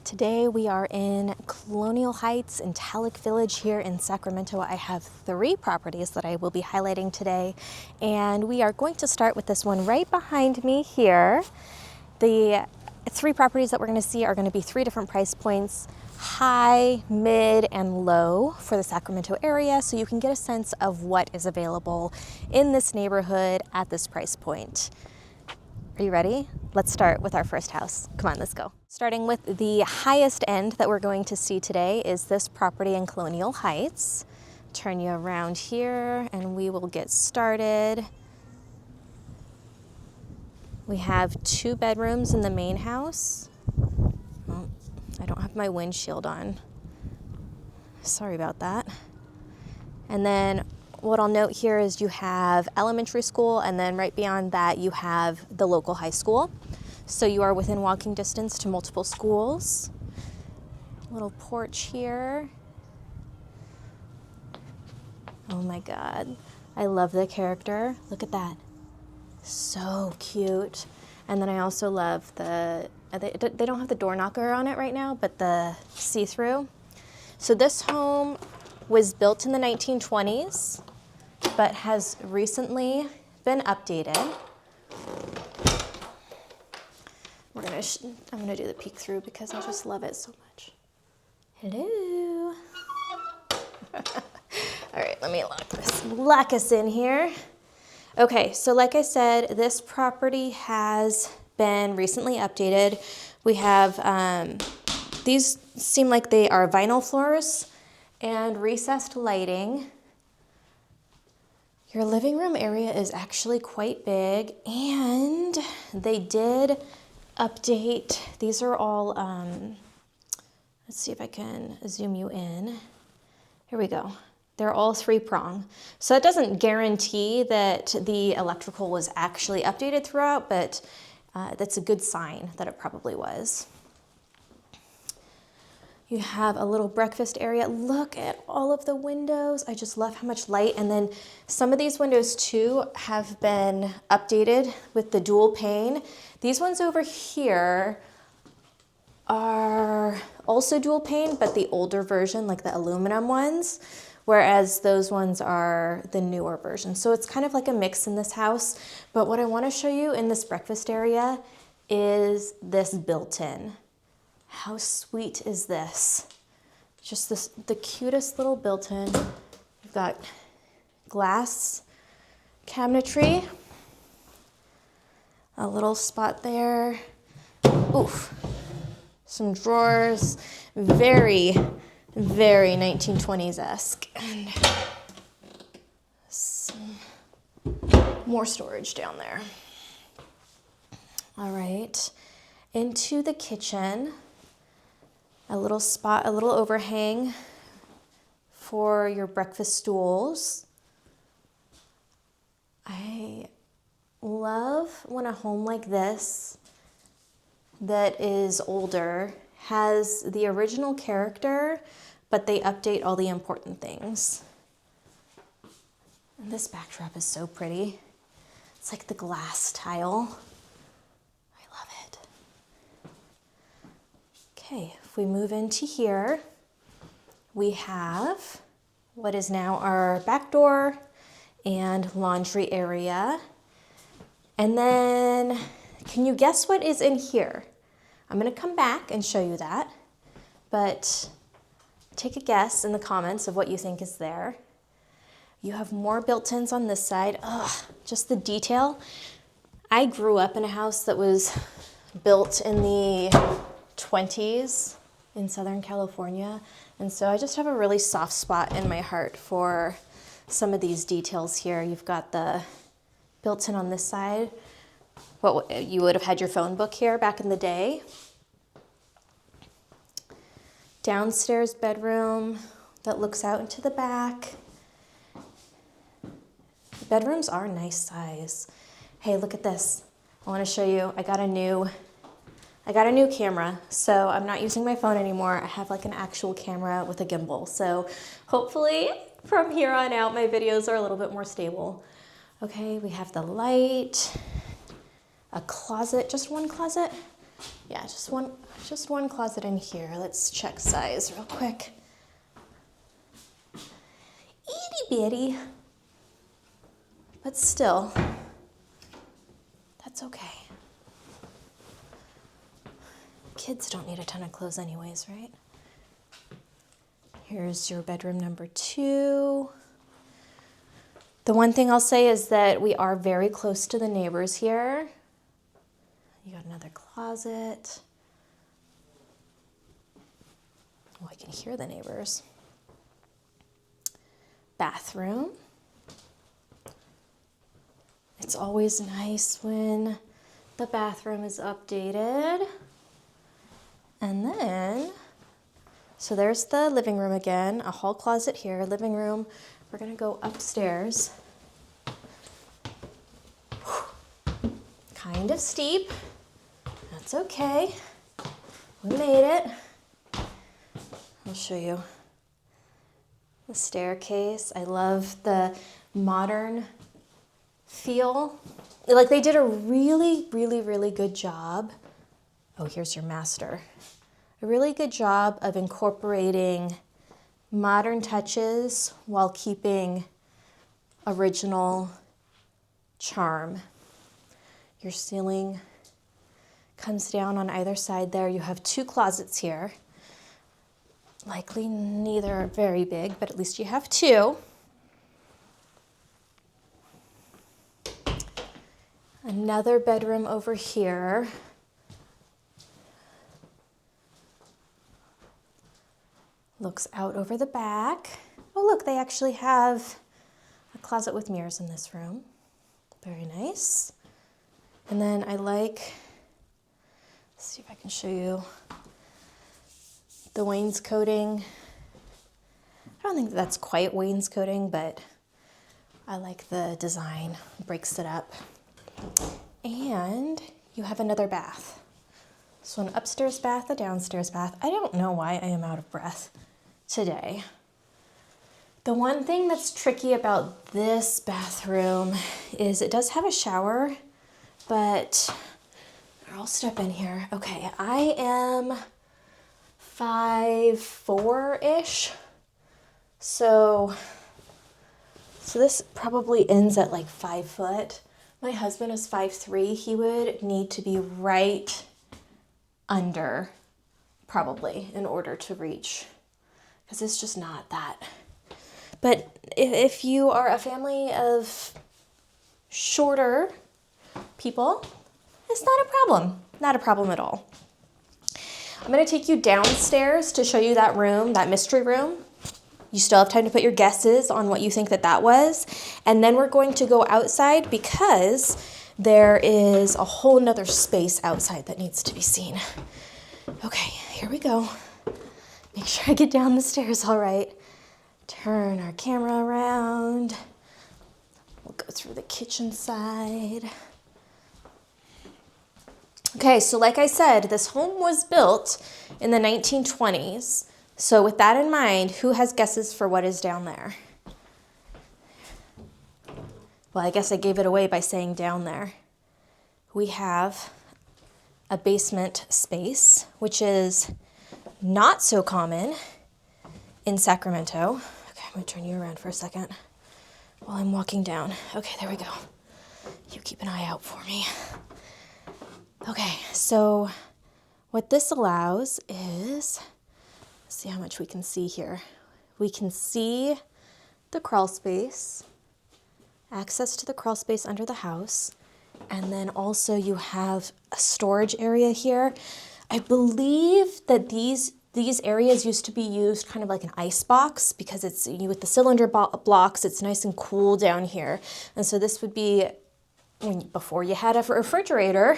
Today we are in Colonial Heights in Talek Village here in Sacramento. I have 3 properties that I will be highlighting today, and we are going to start with this one right behind me here. The 3 properties that we're going to see are going to be 3 different price points: high, mid, and low for the Sacramento area, so you can get a sense of what is available in this neighborhood at this price point. Are you ready? Let's start with our first house. Come on, let's go. Starting with the highest end that we're going to see today is this property in Colonial Heights. Turn you around here and we will get started. We have 2 bedrooms in the main house. Oh, I don't have my windshield on. Sorry about that. And then what I'll note here is you have elementary school, and then right beyond that you have the local high school. So you are within walking distance to multiple schools. Little porch here. Oh my God, I love the character. Look at that. So cute. And then I also love they don't have the door knocker on it right now, but the see-through. So this home was built in the 1920s, but has recently been updated. I'm gonna do the peek through because I just love it so much. Hello. All right, let me lock us in here. Okay, so like I said, this property has been recently updated. We have, these seem like they are vinyl floors and recessed lighting. Your living room area is actually quite big, and they did update. These are all, let's see if I can zoom you in. Here we go. They're all 3-prong. So that doesn't guarantee that the electrical was actually updated throughout, but that's a good sign that it probably was. You have a little breakfast area. Look at all of the windows. I just love how much light. And then some of these windows too have been updated with the dual pane. These ones over here are also dual pane, but the older version, like the aluminum ones, whereas those ones are the newer version. So it's kind of like a mix in this house. But what I want to show you in this breakfast area is this built-in. How sweet is this? Just the cutest little built-in. You've got glass cabinetry, a little spot there. Oof. Some drawers. Very, very 1920s-esque. And some more storage down there. All right. Into the kitchen. A little spot, a little overhang for your breakfast stools. I love when a home like this that is older has the original character, but they update all the important things. And this backdrop is so pretty. It's like the glass tile. Okay, if we move into here, we have what is now our back door and laundry area. And then, can you guess what is in here? I'm gonna come back and show you that, but take a guess in the comments of what you think is there. You have more built-ins on this side. Ugh, just the detail. I grew up in a house that was built in the 20s in Southern California, and so I just have a really soft spot in my heart for some of these details here. You've got the built-in on this side. What you would have had your phone book here back in the day. Downstairs bedroom that looks out into the back. The bedrooms are nice size. Hey, look at this. I want to show you. I got a new camera, so I'm not using my phone anymore. I have like an actual camera with a gimbal. So hopefully from here on out, my videos are a little bit more stable. Okay, we have the light, a closet, just one closet. Yeah, just one closet in here. Let's check size real quick. Itty bitty, but still, that's okay. Kids don't need a ton of clothes anyways, right? Here's your bedroom number 2. The one thing I'll say is that we are very close to the neighbors here. You got another closet. Oh, I can hear the neighbors. Bathroom. It's always nice when the bathroom is updated. And then, so there's the living room again, a hall closet here, living room. We're gonna go upstairs. Kind of steep, that's okay. We made it. I'll show you the staircase. I love the modern feel. Like they did a really, really, really good job. Oh, here's your master. A really good job of incorporating modern touches while keeping original charm. Your ceiling comes down on either side there. You have 2 closets here. Likely neither are very big, but at least you have 2. Another bedroom over here. Looks out over the back. Oh, look, they actually have a closet with mirrors in this room. Very nice. And then I like, let's see if I can show you the wainscoting. I don't think that's quite wainscoting, but I like the design. It breaks it up. And you have another bath. So an upstairs bath, a downstairs bath. I don't know why I am out of breath today. The one thing that's tricky about this bathroom is it does have a shower, but I'll step in here. Okay, I am 5'4"-ish. So this probably ends at like 5 foot. My husband is 5'3". He would need to be right under probably in order to reach, because it's just not that. But if you are a family of shorter people, it's not a problem. Not a problem at all. I'm going to take you downstairs to show you that room, that mystery room. You still have time to put your guesses on what you think that was. And then we're going to go outside because there is a whole nother space outside that needs to be seen. Okay, here we go. Make sure I get down the stairs all right. Turn our camera around. We'll go through the kitchen side. Okay, so like I said, this home was built in the 1920s. So with that in mind, who has guesses for what is down there? Well, I guess I gave it away by saying down there. We have a basement space, which is not so common in Sacramento. Okay, I'm gonna turn you around for a second while I'm walking down. Okay, there we go. You keep an eye out for me. Okay, so what this allows is, let's see how much we can see here. We can see the crawl space, access to the crawl space under the house, and then also you have a storage area here. I believe that these areas used to be used kind of like an ice box because it's with the cylinder blocks, it's nice and cool down here. And so this would be before you had a refrigerator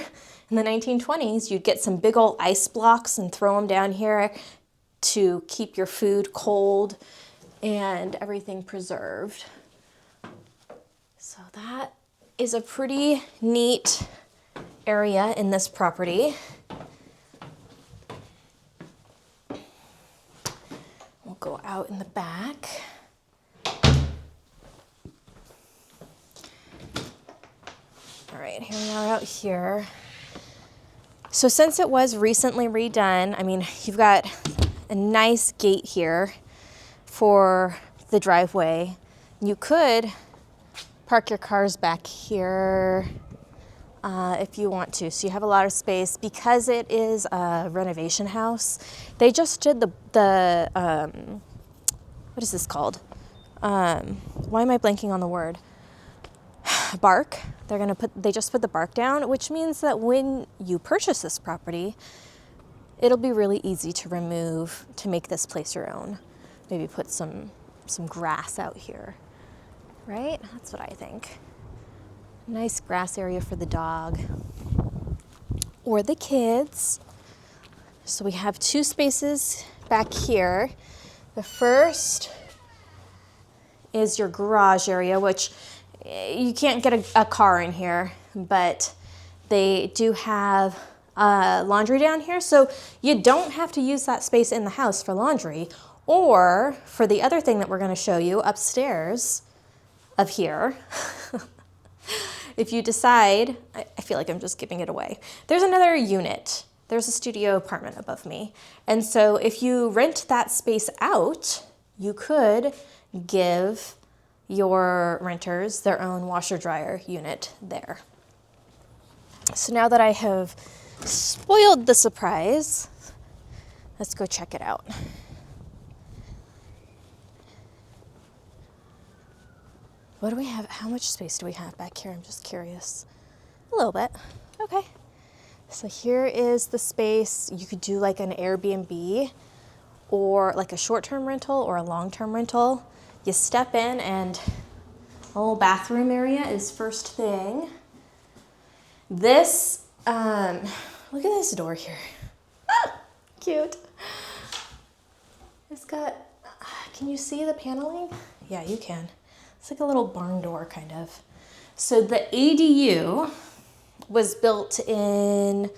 in the 1920s, you'd get some big old ice blocks and throw them down here to keep your food cold and everything preserved. So that is a pretty neat area in this property. We'll go out in the back. All right, here we are out here. So since it was recently redone, I mean, you've got a nice gate here for the driveway. You could park your cars back here if you want to. So you have a lot of space. Because it is a renovation house, they just did the what is this called? Why am I blanking on the word? Bark. They just put the bark down, which means that when you purchase this property, it'll be really easy to remove to make this place your own. Maybe put some grass out here, right? That's what I think. Nice grass area for the dog or the kids. So we have 2 spaces back here. The first is your garage area, which you can't get a car in here, but they do have laundry down here, so you don't have to use that space in the house for laundry. Or for the other thing that we're going to show you upstairs of here, if you decide, I feel like I'm just giving it away. There's another unit. There's a studio apartment above me. And so if you rent that space out, you could give your renters their own washer dryer unit there. So now that I have spoiled the surprise, let's go check it out. What do we have? How much space do we have back here? I'm just curious. A little bit. Okay. So here is the space. You could do like an Airbnb or like a short-term rental or a long-term rental. You step in and a little bathroom area is first thing. This, look at this door here. Ah, cute. It's got, can you see the paneling? Yeah, you can. It's like a little barn door kind of. So the ADU was built in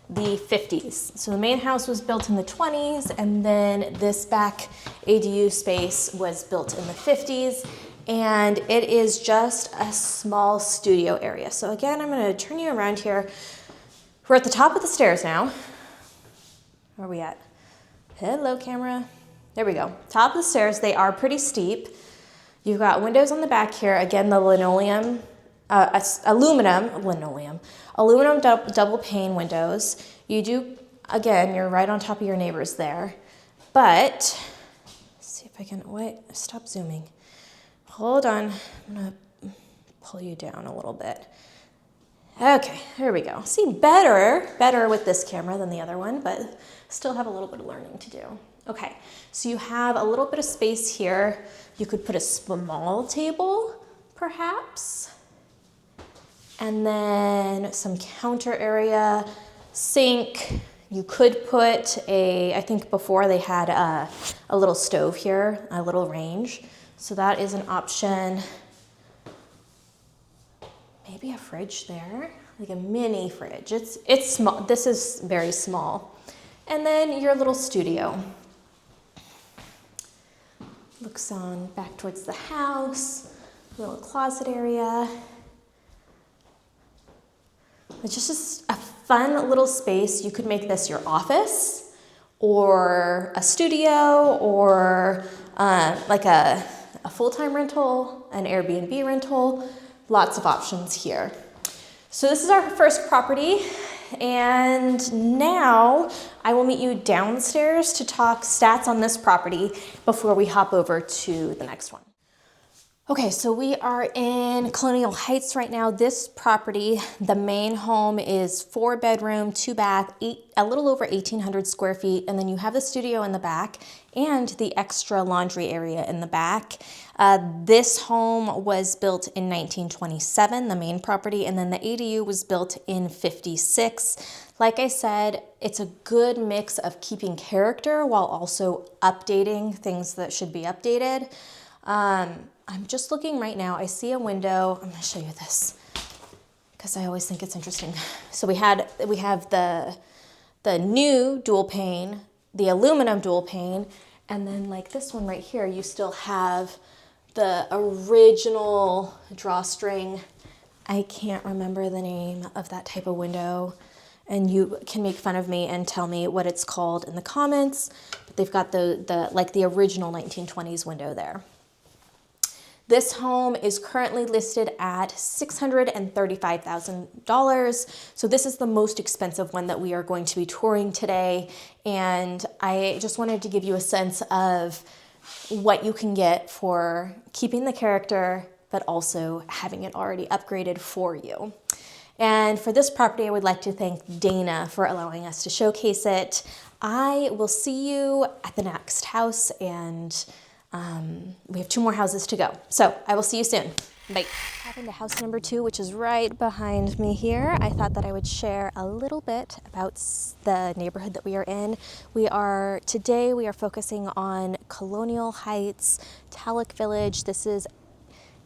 the 50s. So the main house was built in the 20s, and then this back ADU space was built in the 50s, and it is just a small studio area. So again, I'm gonna turn you around here. We're at the top of the stairs now. Where are we at? Hello, camera. There we go. Top of the stairs, they are pretty steep. You've got windows on the back here. Again, the linoleum, aluminum double pane windows. You do, again, you're right on top of your neighbors there. But, let's see if I can, wait, stop zooming. Hold on, I'm gonna pull you down a little bit. Okay, there we go. See, better with this camera than the other one, but still have a little bit of learning to do. Okay, so you have a little bit of space here. You could put a small table, perhaps. And then some counter area, sink. You could put I think before they had a little stove here, a little range. So that is an option. Maybe a fridge there, like a mini fridge. It's small, this is very small. And then your little studio. Looks on back towards the house, little closet area. It's just a fun little space. You could make this your office or a studio or like a full-time rental, an Airbnb rental, lots of options here. So this is our first property, and now I will meet you downstairs to talk stats on this property before we hop over to the next one. Okay, so we are in Colonial Heights right now. This property, the main home is 4-bedroom, 2-bath, a little over 1,800 square feet, and then you have the studio in the back and the extra laundry area in the back. This home was built in 1927, the main property, and then the ADU was built in 56. Like I said, it's a good mix of keeping character while also updating things that should be updated. I'm just looking right now. I see a window. I'm going to show you this because I always think it's interesting. So we have the new dual pane, the aluminum dual pane, and then like this one right here, you still have the original drawstring. I can't remember the name of that type of window. and you can make fun of me and tell me what it's called in the comments. But they've got the original 1920s window there. This home is currently listed at $635,000. So this is the most expensive one that we are going to be touring today. And I just wanted to give you a sense of what you can get for keeping the character, but also having it already upgraded for you. And for this property, I would like to thank Dana for allowing us to showcase it. I will see you at the next house, and we have 2 more houses to go. So I will see you soon. Bye. Happened to house number 2, which is right behind me here. I thought that I would share a little bit about the neighborhood that we are in. Today we are focusing on Colonial Heights, Talek Village. This is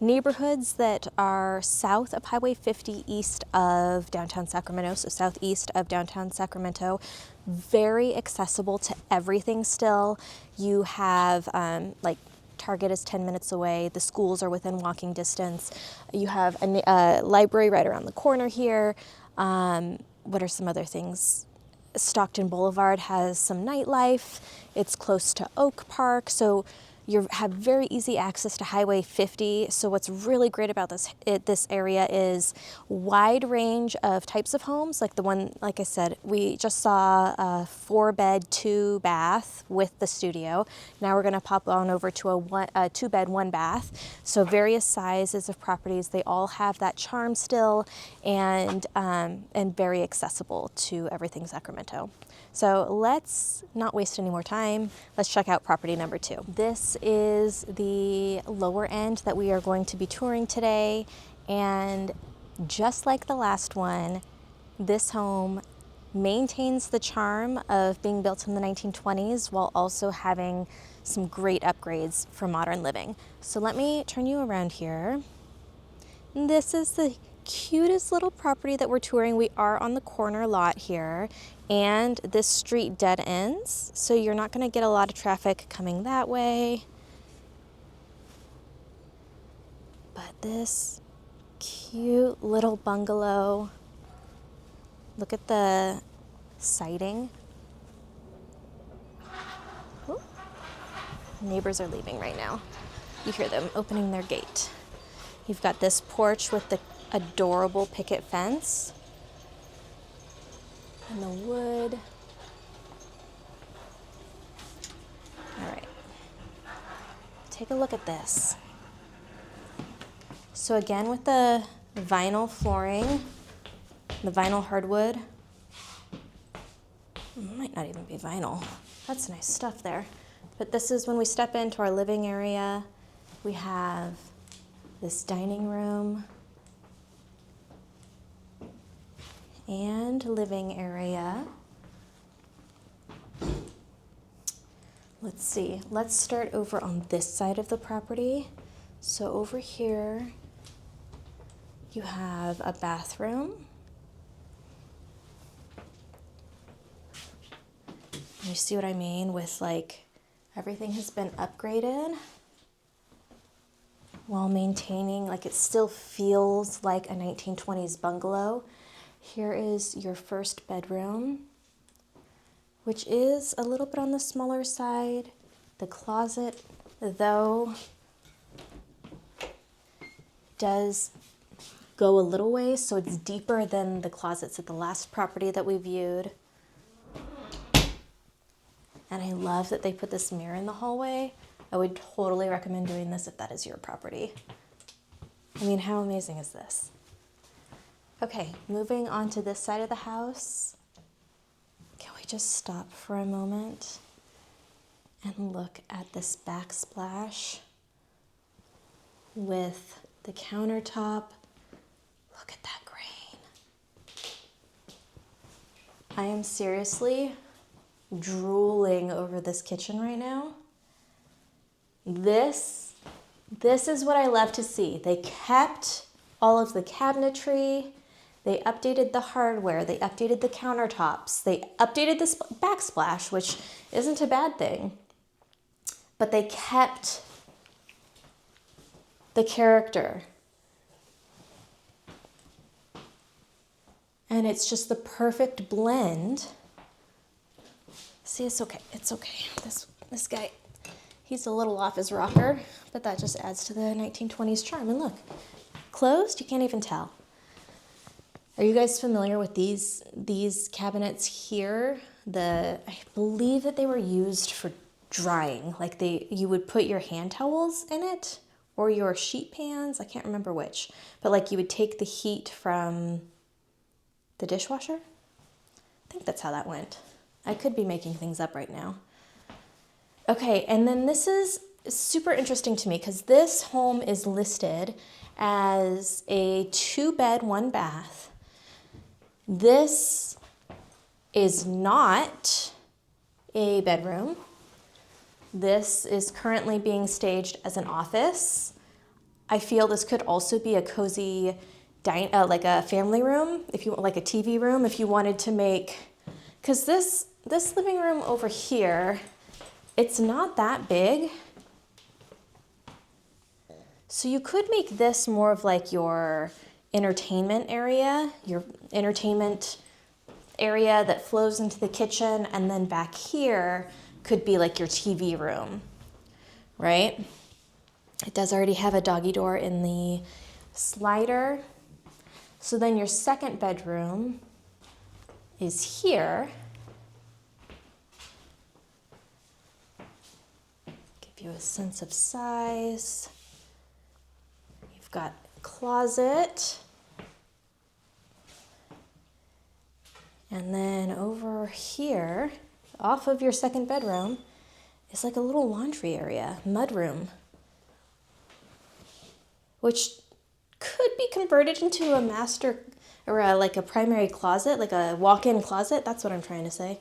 neighborhoods that are south of Highway 50, east of downtown Sacramento, so southeast of downtown Sacramento. Very accessible to everything still. You have like Target is 10 minutes away. The schools are within walking distance. You have a library right around the corner here. What are some other things? Stockton Boulevard has some nightlife. It's close to Oak Park, so you have very easy access to Highway 50. So what's really great about this area is wide range of types of homes. Like the one, like I said, we just saw a 4-bed, 2-bath with the studio. Now we're gonna pop on over to a 2-bed, 1-bath. So various sizes of properties. They all have that charm still, and very accessible to everything Sacramento. So let's not waste any more time. Let's check out property number 2. This is the lower end that we are going to be touring today. And just like the last one, this home maintains the charm of being built in the 1920s while also having some great upgrades for modern living. So let me turn you around here. This is the cutest little property that we're touring. We are on the corner lot here, and this street dead ends, so you're not going to get a lot of traffic coming that way. But this cute little bungalow, look at the siding. Ooh. Neighbors are leaving right now. You hear them opening their gate. You've got this porch with the adorable picket fence and the wood. All right, take a look at this. So again, with the vinyl flooring, the vinyl hardwood, it might not even be vinyl. That's nice stuff there. But this is when we step into our living area. We have this dining room and living area. Let's see, let's start over on this side of the property. So over here, you have a bathroom. You see what I mean with like everything has been upgraded while maintaining, like it still feels like a 1920s bungalow. Here is your first bedroom, which is a little bit on the smaller side. The closet, though, does go a little ways, so it's deeper than the closets at the last property that we viewed. And I love that they put this mirror in the hallway. I would totally recommend doing this if that is your property. I mean, how amazing is this? Okay, moving on to this side of the house. Can we just stop for a moment and look at this backsplash with the countertop? Look at that grain. I am seriously drooling over this kitchen right now. This is what I love to see. They kept all of the cabinetry. They updated the hardware. They updated the countertops. They updated this backsplash, which isn't a bad thing. But they kept the character. And it's just the perfect blend. See, it's okay, it's okay. This guy, he's a little off his rocker, but that just adds to the 1920s charm. And look, closed, you can't even tell. Are you guys familiar with these cabinets here? I believe that they were used for drying. Like you would put your hand towels in it or your sheet pans. I can't remember which, but like you would take the heat from the dishwasher. I think that's how that went. I could be making things up right now. Okay, and then this is super interesting to me because this home is listed as a 2-bed, 1-bath. This is not a bedroom. This is currently being staged as an office. I feel this could also be a cozy, like a family room, if you like a TV room, if you wanted to make, because this living room over here, it's not that big. So you could make this more of like your entertainment area that flows into the kitchen, and then back here could be like your TV room, right? It does already have a doggy door in the slider. So then your second bedroom is here. Give you a sense of size. You've got a closet. And then over here, off of your second bedroom, is like a little laundry area, mudroom, which could be converted into a master or like a primary closet, like a walk-in closet. That's what I'm trying to say.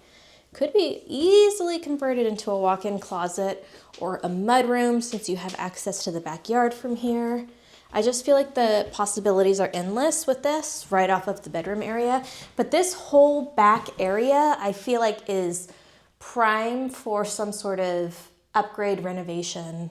Could be easily converted into a walk-in closet or a mudroom since you have access to the backyard from here. I just feel like the possibilities are endless with this right off of the bedroom area. But this whole back area, I feel like is prime for some sort of upgrade renovation.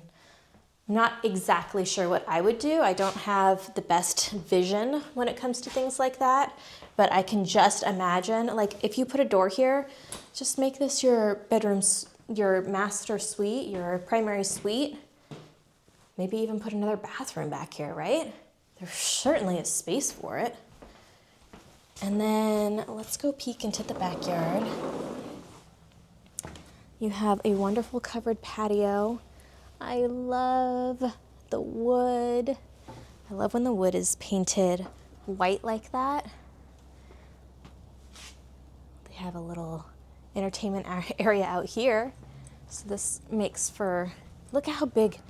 I'm not exactly sure what I would do. I don't have the best vision when it comes to things like that, but I can just imagine, like if you put a door here, just make this your bedroom's, your master suite, your primary suite. Maybe even put another bathroom back here, right? There certainly is space for it. And then let's go peek into the backyard. You have a wonderful covered patio. I love the wood. I love when the wood is painted white like that. They have a little entertainment area out here. So this makes for, look at how big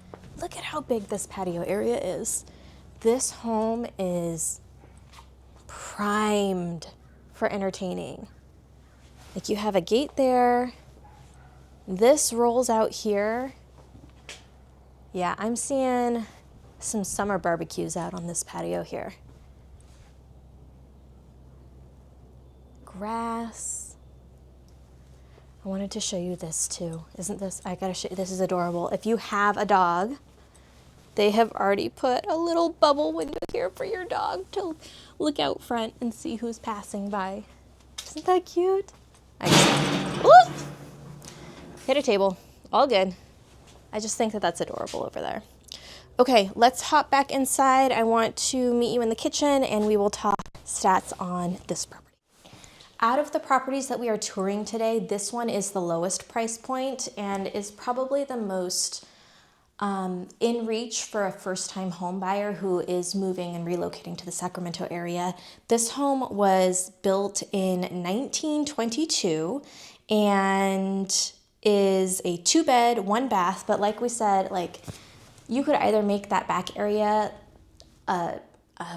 this patio area is. This home is primed for entertaining. Like you have a gate there. This rolls out here. Yeah, I'm seeing some summer barbecues out on this patio here. Grass. I wanted to show you this too. Isn't this, I gotta show you, this is adorable. If you have a dog, they have already put a little bubble window here for your dog to look out front and see who's passing by. Isn't that cute? Hit a table, all good. I just think that that's adorable over there. Okay, let's hop back inside. I want to meet you in the kitchen and we will talk stats on this property. Out of the properties that we are touring today, this one is the lowest price point and is probably the most in reach for a first-time home buyer who is moving and relocating to the Sacramento area. This home was built in 1922 and is a 2-bed, 1-bath, but like we said, like you could either make that back area a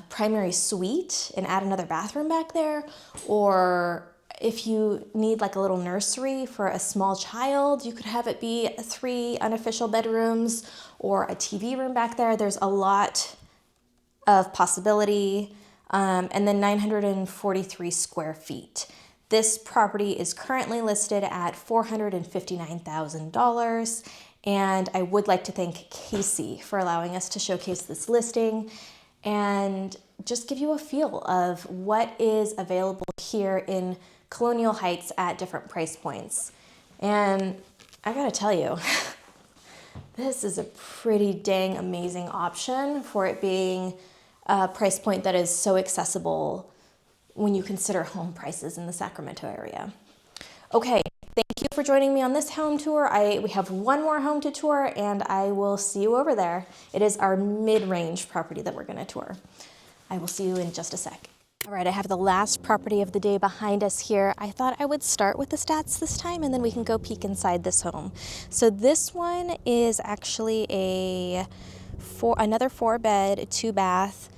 primary suite and add another bathroom back there, or if you need like a little nursery for a small child, you could have it be 3 unofficial bedrooms or a TV room back there. There's a lot of possibility. And then 943 square feet. This property is currently listed at $459,000. And I would like to thank Casey for allowing us to showcase this listing. And just give you a feel of what is available here in Colonial Heights at different price points. And I gotta tell you, this is a pretty dang amazing option for it being a price point that is so accessible when you consider home prices in the Sacramento area. Okay, thank you for joining me on this home tour. We have one more home to tour, and I will see you over there. It is our mid-range property that we're gonna tour. I will see you in just a sec. All right, I have the last property of the day behind us here. I thought I would start with the stats this time, and then we can go peek inside this home. So this one is actually another 4-bed, 2-bath,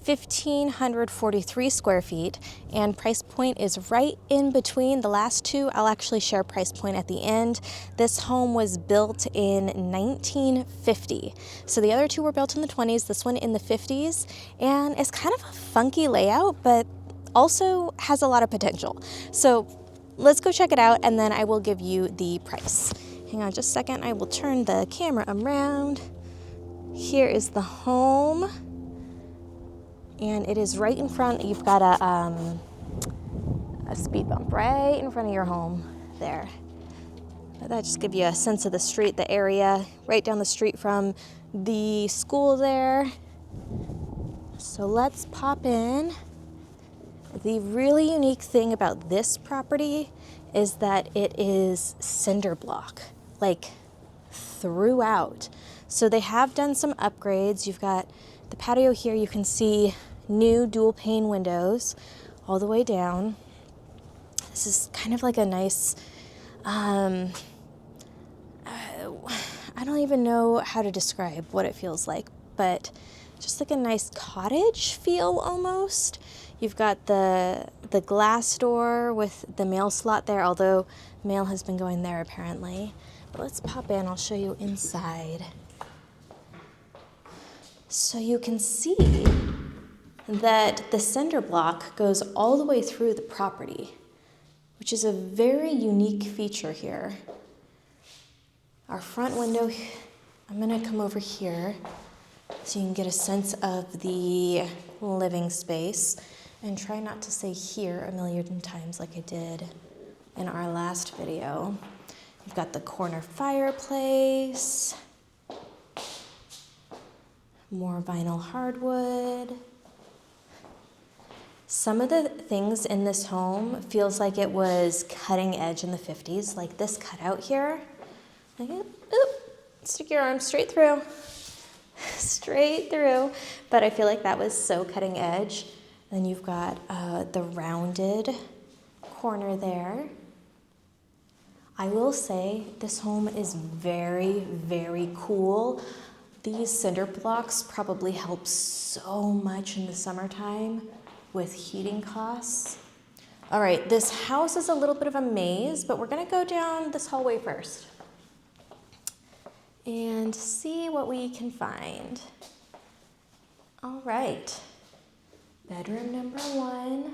1,543 square feet, and price point is right in between the last two. I'll actually share price point at the end. This home was built in 1950. So the other two were built in the 20s, this one in the 50s, and it's kind of a funky layout, but also has a lot of potential. So let's go check it out, and then I will give you the price. Hang on just a second, I will turn the camera around. Here is the home. And it is right in front. You've got a speed bump right in front of your home there. But that just gives you a sense of the street, the area, right down the street from the school there. So let's pop in. The really unique thing about this property is that it is cinder block, like throughout. So they have done some upgrades. You've got the patio here, you can see new dual pane windows all the way down. This is kind of like a nice, I don't even know how to describe what it feels like, but just like a nice cottage feel almost. You've got the glass door with the mail slot there, although mail has been going there apparently. But let's pop in, I'll show you inside. So you can see that the cinder block goes all the way through the property, which is a very unique feature here. Our front window, I'm gonna come over here so you can get a sense of the living space, and try not to say here a million times like I did in our last video. You've got the corner fireplace, more vinyl hardwood. Some of the things in this home feels like it was cutting edge in the 50s, like this cutout here. Like, stick your arm straight through, straight through. But I feel like that was so cutting edge. Then you've got the rounded corner there. I will say this home is very, very cool. These cinder blocks probably help so much in the summertime with heating costs. All right, this house is a little bit of a maze, but we're gonna go down this hallway first and see what we can find. All right, bedroom number 1.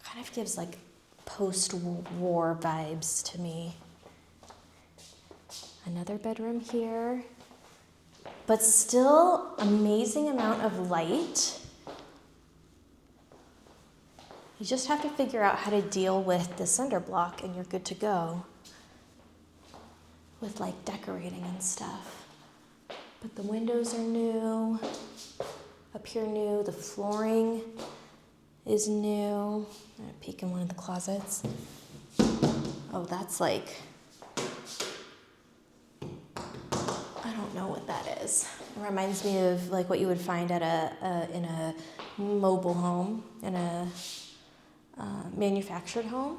Kind of gives like post-war vibes to me. Another bedroom here, but still amazing amount of light. You just have to figure out how to deal with the cinder block and you're good to go with like decorating and stuff. But the windows are new, up here new, the flooring is new. I'm gonna peek in one of the closets. Oh, that's like, I don't know what that is. It reminds me of like what you would find at in a mobile home, in a manufactured home.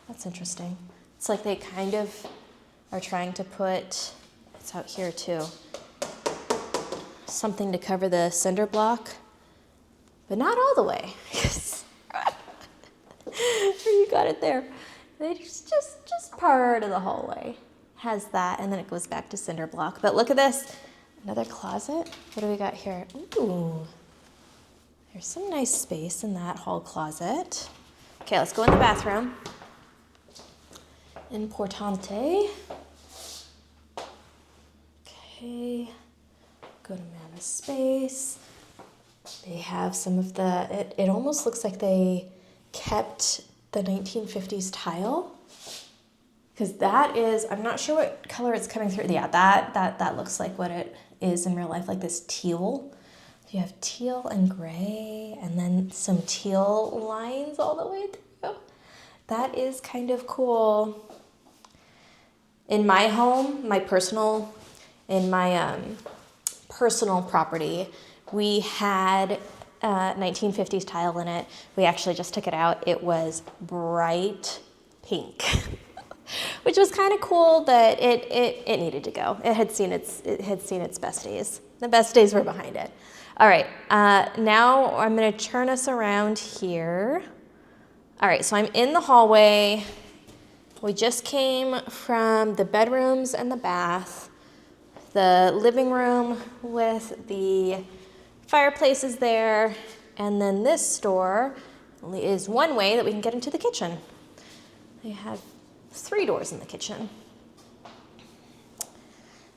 That's interesting. It's like they kind of are trying to put, it's out here too, something to cover the cinder block, but not all the way. You got it there. It's just part of the hallway has that, and then it goes back to cinder block. But look at this, another closet. What do we got here? Ooh, there's some nice space in that hall closet. Okay, let's go in the bathroom. Importante. Okay, Okay, good amount of space. They have some of the, it almost looks like they kept the 1950s tile. Because that is, I'm not sure what color it's coming through. Yeah, that looks like what it is in real life, like this teal. You have teal and gray, and then some teal lines all the way through. That is kind of cool. In my home, personal property, we had 1950s tile in it. We actually just took it out. It was bright pink, which was kind of cool, but it needed to go. It had seen its best days. The best days were behind it. All right, now I'm gonna turn us around here. All right, so I'm in the hallway. We just came from the bedrooms and the bath, the living room with the fireplace is there, and then this door is one way that we can get into the kitchen. They have 3 doors in the kitchen.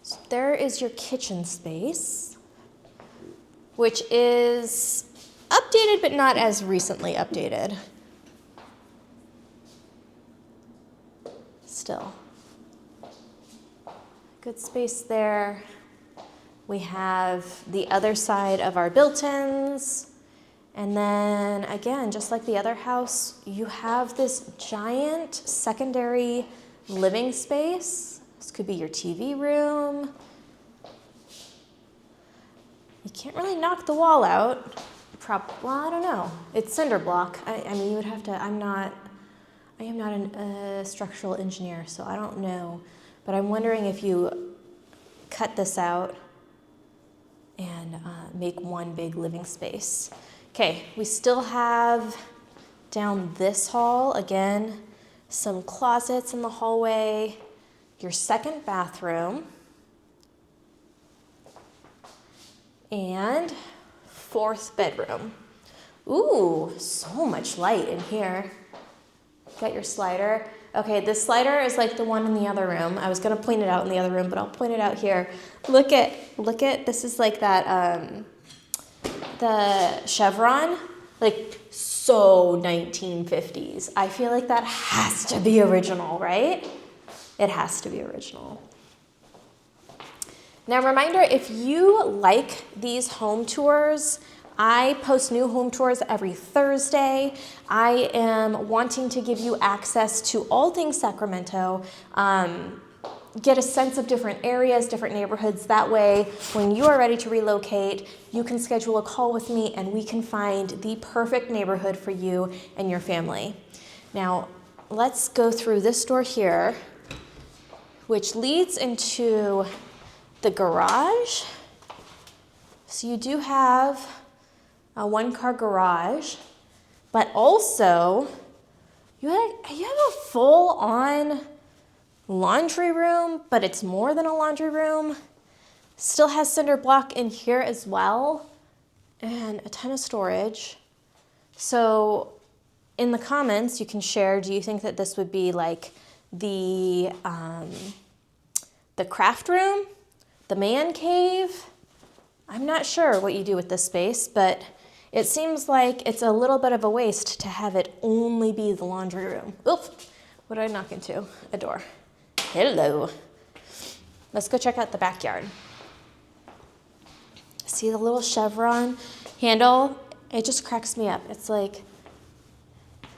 So there is your kitchen space, which is updated but not as recently updated. Still. Good space there. We have the other side of our built-ins. And then again, just like the other house, you have this giant secondary living space. This could be your TV room. You can't really knock the wall out. Well, I don't know. It's cinder block. I mean, you would have to, I am not a structural engineer, so I don't know. But I'm wondering if you cut this out and make one big living space. Okay, we still have down this hall, again, some closets in the hallway, your second bathroom, and 4th bedroom. Ooh, so much light in here. Got your slider. Okay, this slider is like the one in the other room. I was gonna point it out in the other room, but I'll point it out here. Look at, this is like that, the chevron, like so 1950s. I feel like that has to be original, right? It has to be original. Now, reminder, if you like these home tours, I post new home tours every Thursday. I am wanting to give you access to all things Sacramento, get a sense of different areas, different neighborhoods. That way, when you are ready to relocate, you can schedule a call with me and we can find the perfect neighborhood for you and your family. Now, let's go through this door here, which leads into the garage. So you do have a 1-car garage, but also you have a full-on laundry room, but it's more than a laundry room. Still has cinder block in here as well, and a ton of storage. So in the comments, you can share, do you think that this would be like the craft room, the man cave? I'm not sure what you do with this space, but it seems like it's a little bit of a waste to have it only be the laundry room. Oof, what did I knock into? A door. Hello. Let's go check out the backyard. See the little chevron handle? It just cracks me up. It's like,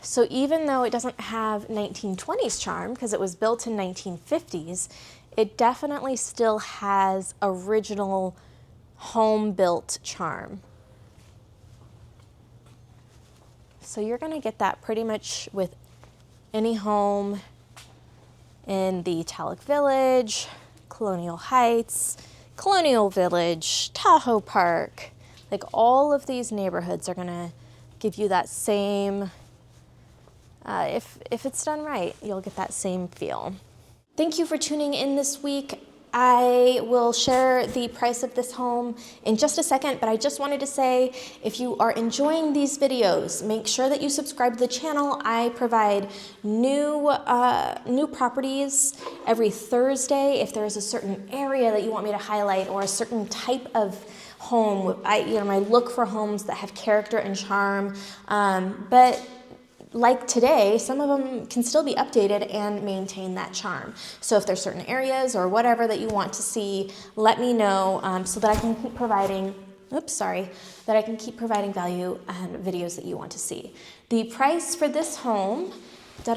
so even though it doesn't have 1920s charm, because it was built in 1950s, it definitely still has original home-built charm. So you're gonna get that pretty much with any home in the Italic Village, Colonial Heights, Colonial Village, Tahoe Park. Like all of these neighborhoods are gonna give you that same, if it's done right, you'll get that same feel. Thank you for tuning in this week. I will share the price of this home in just a second, but I just wanted to say, if you are enjoying these videos, make sure that you subscribe to the channel. I provide new properties every Thursday. If there's a certain area that you want me to highlight or a certain type of home, I look for homes that have character and charm, but like today, some of them can still be updated and maintain that charm. So if there's certain areas or whatever that you want to see, let me know so that I can keep providing, that I can keep providing value and videos that you want to see. The price for this home is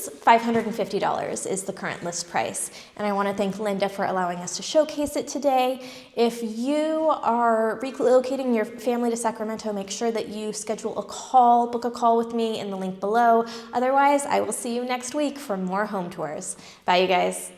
$550 is the current list price. And I want to thank Linda for allowing us to showcase it today. If you are relocating your family to Sacramento, make sure that you schedule a call, book a call with me in the link below. Otherwise, I will see you next week for more home tours. Bye, you guys.